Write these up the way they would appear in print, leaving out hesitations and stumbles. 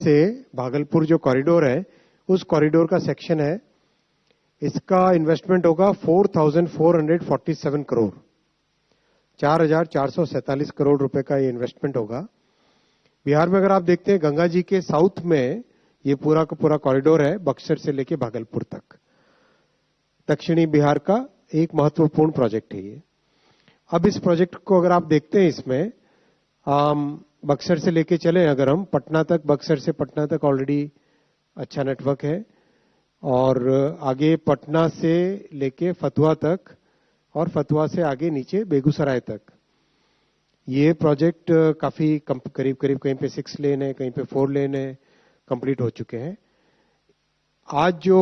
से भागलपुर जो कॉरिडोर है, उस कॉरिडोर का सेक्शन है। इसका इन्वेस्टमेंट होगा 4,447 करोड़, 4,447 करोड़ रुपए का ये इन्वेस्टमेंट होगा। बिहार में अगर आप देखते हैं, गंगा जी के साउथ में ये पूरा का पूरा कॉरिडोर है, बक्सर से लेके भागलपुर तक। दक्षिणी बिहार का एक महत्वपूर्ण प्रोजेक्ट है ये। अब इस प्रोजेक्ट को अगर आप देखते हैं, इसमें बक्सर से लेके चले अगर हम पटना तक, बक्सर से पटना तक ऑलरेडी अच्छा नेटवर्क है, और आगे पटना से लेके फतुहा तक, और फतुहा से आगे नीचे बेगूसराय तक। ये प्रोजेक्ट काफी करीब करीब कहीं पे 6 लेन है, कहीं पे 4 लेन है, कंप्लीट हो चुके हैं। आज जो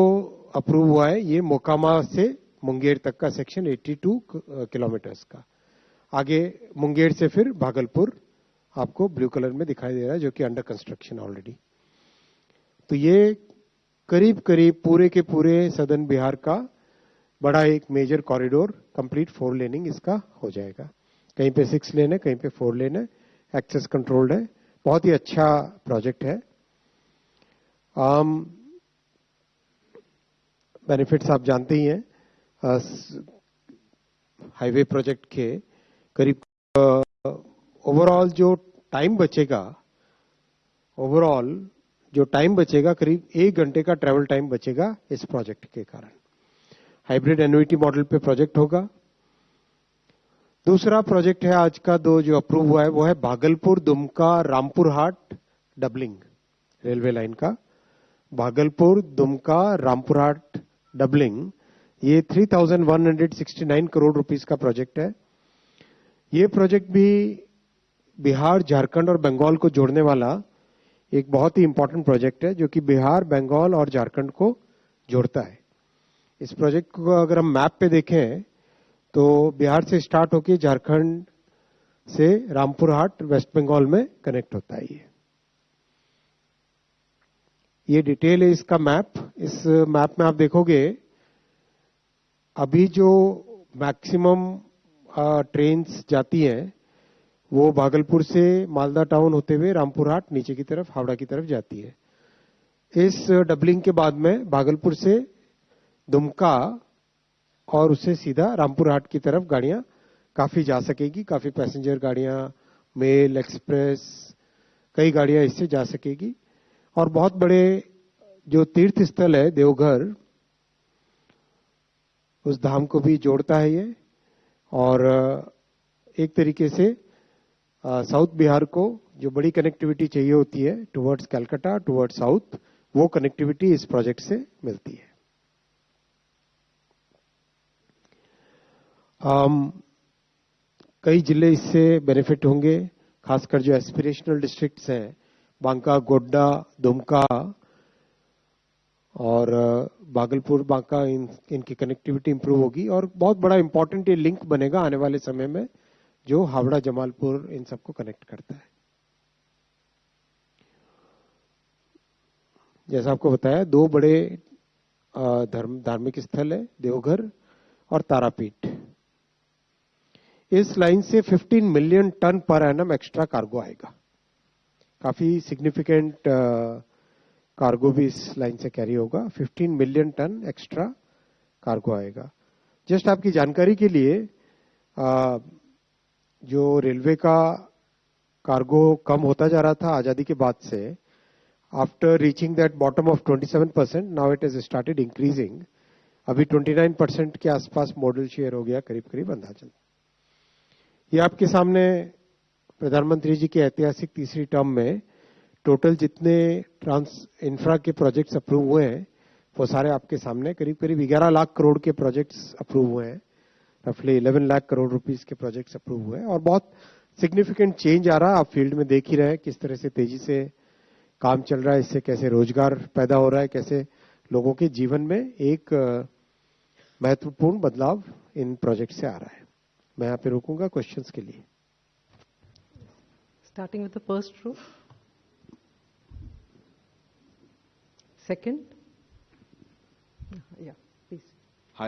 अप्रूव हुआ है ये मोकामा से मुंगेर तक का सेक्शन 82 किलोमीटर्स का। आगे मुंगेर से फिर भागलपुर आपको ब्लू कलर में दिखाई दे रहा है, जो कि अंडर कंस्ट्रक्शन ऑलरेडी। तो ये करीब करीब पूरे के पूरे सदर्न बिहार का बड़ा एक मेजर कॉरिडोर, कंप्लीट 4 लेनिंग इसका हो जाएगा। कहीं पे 6 लेन है, कहीं पे 4 लेन है, एक्सेस कंट्रोल्ड है। बहुत ही अच्छा प्रोजेक्ट है। बेनिफिट्स आप जानते ही हैं। हाईवे प्रोजेक्ट के करीब ओवरऑल जो टाइम बचेगा, करीब 1 घंटे का ट्रैवल टाइम बचेगा इस प्रोजेक्ट के कारण। हाइब्रिड एन्युइटी मॉडल पे प्रोजेक्ट होगा। दूसरा प्रोजेक्ट है आज का जो अप्रूव हुआ है, वो है भागलपुर दुमका रामपुर हाट डबलिंग रेलवे लाइन का। भागलपुर दुमका रामपुर हाट डबलिंग, ये 3,169 करोड़ रुपीस का प्रोजेक्ट है। ये प्रोजेक्ट भी बिहार, झारखंड और बंगाल को जोड़ने वाला एक बहुत ही इंपॉर्टेंट प्रोजेक्ट है, जो कि बिहार, बंगाल और झारखंड को जोड़ता है। इस प्रोजेक्ट को अगर हम मैप पे देखें तो बिहार से स्टार्ट होकर झारखंड से रामपुर हाट वेस्ट बंगाल में कनेक्ट होता है। ये डिटेल है इसका मैप। इस मैप में आप देखोगे अभी जो मैक्सिमम ट्रेन्स जाती हैं वो भागलपुर से मालदा टाउन होते हुए रामपुर हाट नीचे की तरफ हावड़ा की तरफ जाती है। इस डबलिंग के बाद में भागलपुर से दुमका और उससे सीधा रामपुर हाट की तरफ गाड़ियां काफी जा सकेगी। काफी पैसेंजर गाड़ियां, मेल, एक्सप्रेस, कई गाड़ियां इससे जा सकेगी। और बहुत बड़े जो तीर्थ स्थल है देवघर, उस धाम को भी जोड़ता है ये। और एक तरीके से साउथ बिहार को जो बड़ी कनेक्टिविटी चाहिए होती है टुवर्ड्स कलकत्ता, टुवर्ड्स साउथ, वो कनेक्टिविटी इस प्रोजेक्ट से मिलती है। कई जिले इससे बेनिफिट होंगे, खासकर जो एस्पिरेशनल डिस्ट्रिक्ट्स हैं, बांका, गोड्डा, दुमका और भागलपुर, बांका, इनकी कनेक्टिविटी इंप्रूव होगी। और बहुत बड़ा इंपॉर्टेंट ये लिंक बनेगा आने वाले समय में, जो हावड़ा, जमालपुर, इन सबको कनेक्ट करता है। जैसा आपको बताया, 2 बड़े धार्मिक स्थल है, देवघर और तारापीठ। इस लाइन से 15 million ton per annum extra cargo आएगा। काफी सिग्निफिकेंट कार्गो भी इस लाइन से कैरी होगा। 15 मिलियन टन एक्स्ट्रा कार्गो आएगा। जस्ट आपकी जानकारी के लिए, जो रेलवे का कार्गो कम होता जा रहा था आजादी के बाद से, after reaching that bottom of 27%, now it is started increasing. अभी 29% के आसपास मॉडल शेयर हो गया, करीब करीब अंदाजन। ये आपके सामने प्रधानमंत्री जी की ऐतिहासिक तीसरी टर्म में टोटल जितने इंफ्रा के प्रोजेक्ट्स अप्रूव हुए हैं, वो सारे आपके सामने। करीब करीब 11 लाख करोड़ के प्रोजेक्ट्स अप्रूव हुए हैं। रफली 11 लाख करोड़ रुपीस के प्रोजेक्ट्स अप्रूव हुए हैं। और बहुत सिग्निफिकेंट चेंज आ रहा है। आप फील्ड में देख ही रहे हैं किस तरह से तेजी से काम चल रहा है। इससे कैसे रोजगार पैदा हो रहा है, कैसे लोगों के जीवन में एक महत्वपूर्ण बदलाव इन प्रोजेक्ट से आ रहा है। मैं यहाँ पे रुकूंगा क्वेश्चंस के लिए। Starting with the first row. Second. Yeah, please. Hi,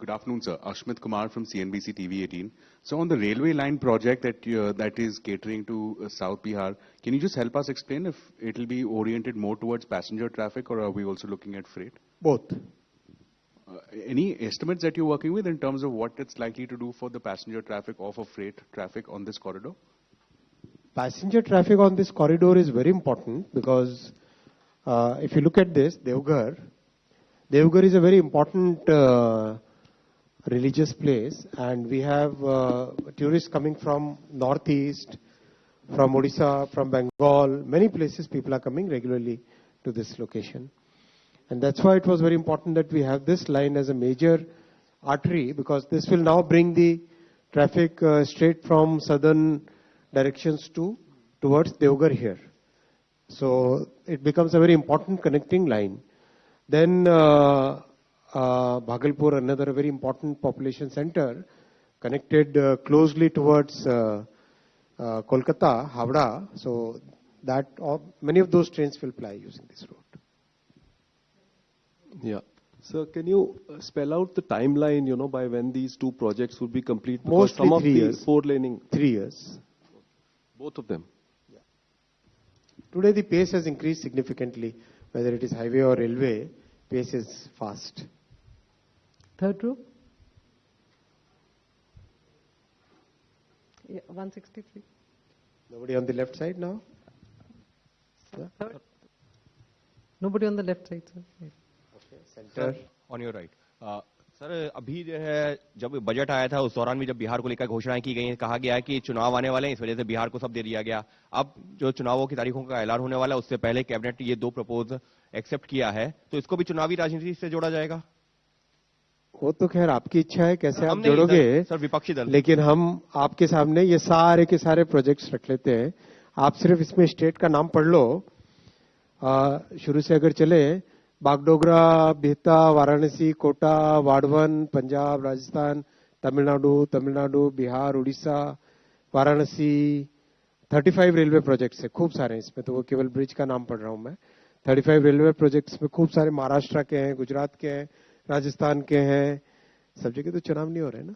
Good afternoon, sir. Ashmit Kumar from CNBC TV 18. So on the railway line project that is catering to South Bihar, can you just help us explain if it will be oriented more towards passenger traffic, or are we also looking at freight? Both. Any estimates that you're working with in terms of what it's likely to do for the passenger traffic or for freight traffic on this corridor? Passenger traffic on this corridor is very important because if you look at this, Devghar is a very important religious place, and we have tourists coming from northeast, from Odisha, from Bengal, many places people are coming regularly to this location. And that's why it was very important that we have this line as a major artery, because this will now bring the traffic straight from southern directions towards Devghar here. So it becomes a very important connecting line. Then Bhagalpur, another very important population center, connected closely towards Kolkata, Havda. So that many of those trains will ply using this road. Yeah. So can you spell out the timeline, by when these two projects would be complete? Because Mostly some of 3 the years. four-laning. 3 years. Both of them. Today the pace has increased significantly. Whether it is highway or railway, pace is fast. Third row. Yeah, 163. Nobody on the left side now? Third. Nobody on the left side, sir. Yeah. Okay, center. On your right sir, अभी जो है जब budget आया था उस दौरान भी जब बिहार को लेकर घोषणाएं की गई हैं, कहा गया है कि चुनाव आने वाले हैं, इस वजह से बिहार को सब दे दिया गया. अब जो चुनावों की तारीखों का ऐलान होने वाला है उससे पहले कैबिनेट ने ये 2 प्रपोज एक्सेप्ट किया है, तो इसको भी चुनावी राजनीति से जोड़ा जाएगा? वो तो खैर आपकी इच्छा है, कैसे आप हम नहीं, जोड़ोगे. सर विपक्षी दल. लेकिन हम आपके सामने ये सारे के सारे प्रोजेक्ट्स रख लेते हैं. आप सिर्फ इसमें स्टेट का नाम पढ़ लो. शुरू से अगर चले, बागडोगरा, बिहता, वाराणसी, कोटा, वाड़वन, पंजाब, राजस्थान, तमिलनाडु, बिहार, उड़ीसा, वाराणसी, 35 रेलवे प्रोजेक्ट्स है. खूब सारे इसमें, तो वो केवल ब्रिज का नाम पढ़ रहा हूं मैं. 35 रेलवे प्रोजेक्ट्स में खूब सारे महाराष्ट्र के हैं, गुजरात के हैं, राजस्थान के हैं. सब जगह तो चुनाव नहीं हो रहे ना.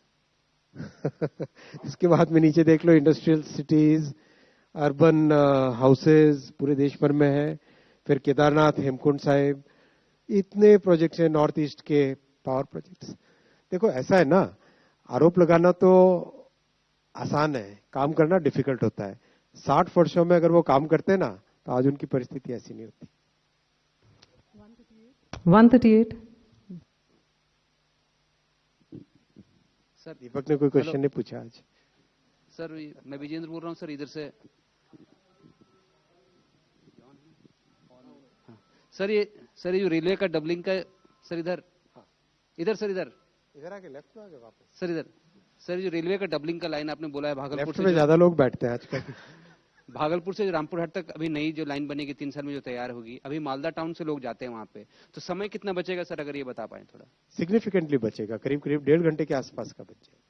इसके बाद में नीचे देख लो, इंडस्ट्रियल सिटीज, अर्बन हाउसेज पूरे देश भर में है. फिर केदारनाथ, हेमकुंड साहिब, इतने प्रोजेक्ट्स हैं. नॉर्थ ईस्ट के पावर प्रोजेक्ट्स. देखो ऐसा है ना, आरोप लगाना तो आसान है, काम करना डिफिकल्ट होता है. 60 वर्षों में अगर वो काम करते ना, तो आज उनकी परिस्थिति ऐसी नहीं होती. 138. सर दीपक ने कोई क्वेश्चन नहीं पूछा आज. सर मैं विजेंद्र बोल रहा हूँ सर, इधर से. सर ये जो रेलवे का डबलिंग का, सर इधर इधर आके लेफ्ट में आगे वापस. सर इधर. सर जो रेलवे का डबलिंग का लाइन आपने बोला है भागलपुर लेफ्ट से, में ज्यादा लोग बैठते हैं आजकल. भागलपुर से रामपुर हाट तक अभी नई जो लाइन बनेगी 3 साल में जो तैयार होगी, अभी मालदा टाउन से लोग जाते हैं वहां पे, तो समय कितना बचेगा सर, अगर ये बता पाए थोड़ा. सिग्निफिकेंटली बचेगा. करीब 1.5 घंटे के आसपास का बच जाएगा.